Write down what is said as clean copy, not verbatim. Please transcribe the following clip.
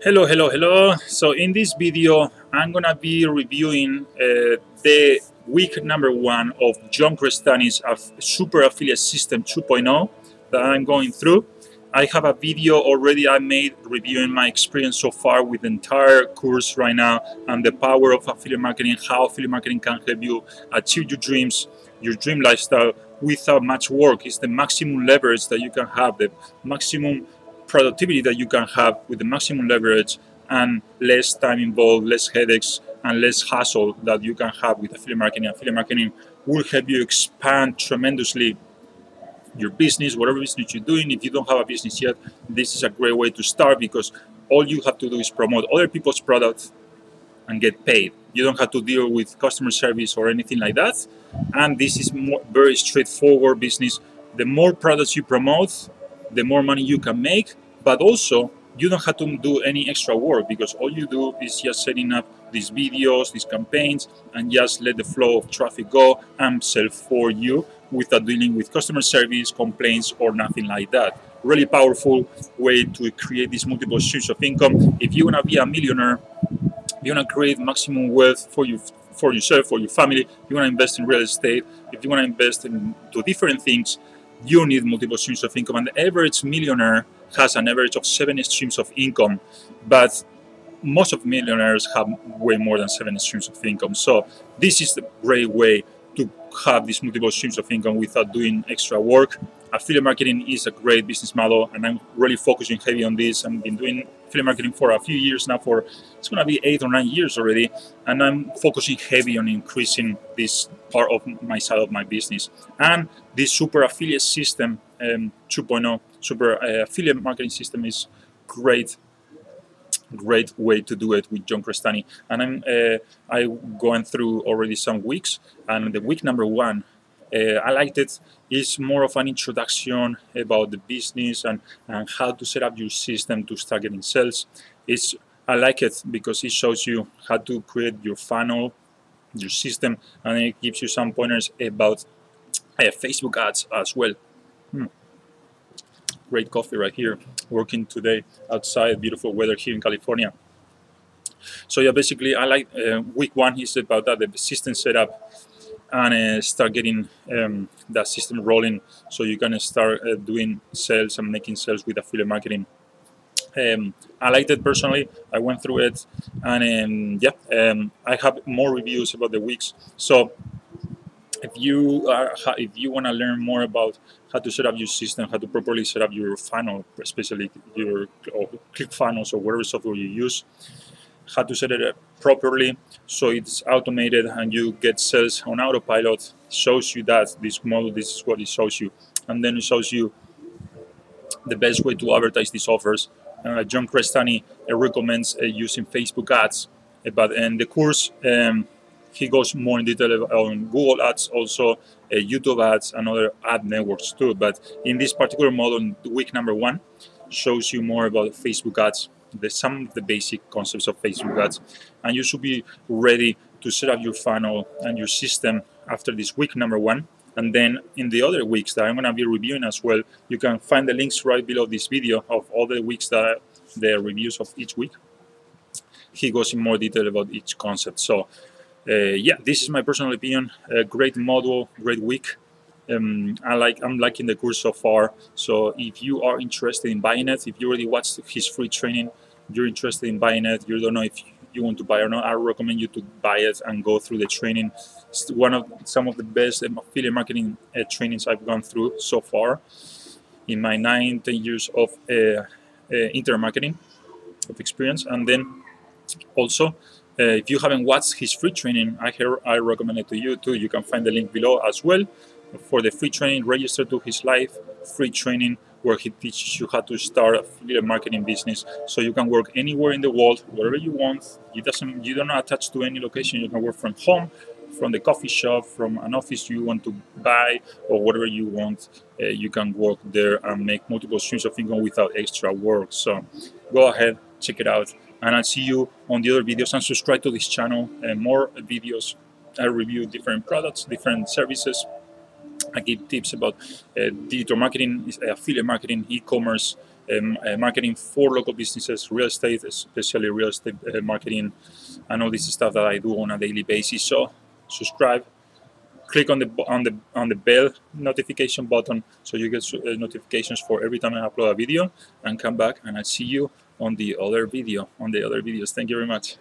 Hello. So in this video, I'm gonna be reviewing the week number 1 of John Crestani's Super Affiliate System 2.0 that I'm going through. I have a video already I made reviewing my experience so far with the entire course right now and the power of affiliate marketing, how affiliate marketing can help you achieve your dreams, your dream lifestyle without much work. It's the maximum leverage that you can have, the maximum productivity that you can have with the maximum leverage and less time involved, less headaches, and less hassle that you can have with affiliate marketing. Affiliate marketing will help you expand tremendously your business, whatever business you're doing. If you don't have a business yet, this is a great way to start because all you have to do is promote other people's products and get paid. You don't have to deal with customer service or anything like that. And this is very straightforward business. The more products you promote, the more money you can make, but also you don't have to do any extra work because all you do is just setting up these videos, these campaigns, and just let the flow of traffic go and sell for you without dealing with customer service, complaints, or nothing like that. Really powerful way to create these multiple streams of income. If you want to be a millionaire, you want to create maximum wealth for you, for yourself, for your family, you want to invest in real estate, if you want to invest into different things, you need multiple streams of income. And the average millionaire has an average of 7 streams of income, but most of millionaires have way more than 7 streams of income. So this is the great way to have these multiple streams of income without doing extra work. Affiliate marketing is a great business model, and I'm really focusing heavy on this. I've been doing affiliate marketing for a few years now, it's going to be 8 or 9 years already, and I'm focusing heavy on increasing this part of my side of my business. And this super affiliate system 2.0, super affiliate marketing system is great way to do it with John Crestani. And I'm going through already some weeks, and the week number 1, I liked it. It's more of an introduction about the business and how to set up your system to start getting sales. I like it because it shows you how to create your funnel, your system, and it gives you some pointers about Facebook ads as well. Great coffee right here. Working today outside, beautiful weather here in California. So yeah, basically I like week 1 is about that, the system setup, and start getting that system rolling so you can start doing sales and making sales with affiliate marketing. I liked it personally. I went through it, and I have more reviews about the weeks. So if you want to learn more about how to set up your system, how to properly set up your funnel, especially your click funnels or whatever software you use, how to set it up properly so it's automated and you get sales on autopilot, shows you that this model, this is what it shows you, and then it shows you the best way to advertise these offers. John Crestani recommends using Facebook ads, but in the course he goes more in detail on Google ads, also YouTube ads, and other ad networks too. But in this particular model, week number 1 shows you more about Facebook ads, some of the basic concepts of Facebook ads, and you should be ready to set up your funnel and your system after this week number 1. And then in the other weeks that I'm going to be reviewing as well, you can find the links right below this video of all the weeks that the reviews of each week. He goes in more detail about each concept. So this is my personal opinion. Great model, great week. I'm liking the course so far. So if you are interested in buying it, if you already watched his free training, you're interested in buying it, you don't know if you want to buy or not, I recommend you to buy it and go through the training. It's some of the best affiliate marketing trainings I've gone through so far in my 9-10 years of internet marketing of experience. And then also, if you haven't watched his free training, I recommend it to you too. You can find the link below as well for the free training. Register to his live free training where he teaches you how to start affiliate marketing business, so you can work anywhere in the world, wherever you want. You don't attach to any location. You can work from home, from the coffee shop, from an office you want to buy, or whatever you want. You can work there and make multiple streams of income without extra work. So go ahead, check it out, and I'll see you on the other videos. And subscribe to this channel and more videos. I review different products, different services, I give tips about digital marketing, affiliate marketing, e-commerce, marketing for local businesses, real estate, especially real estate marketing, and all this stuff that I do on a daily basis. So subscribe, click on the bell notification button so you get notifications for every time I upload a video, and come back and I'll see you on the other videos. Thank you very much.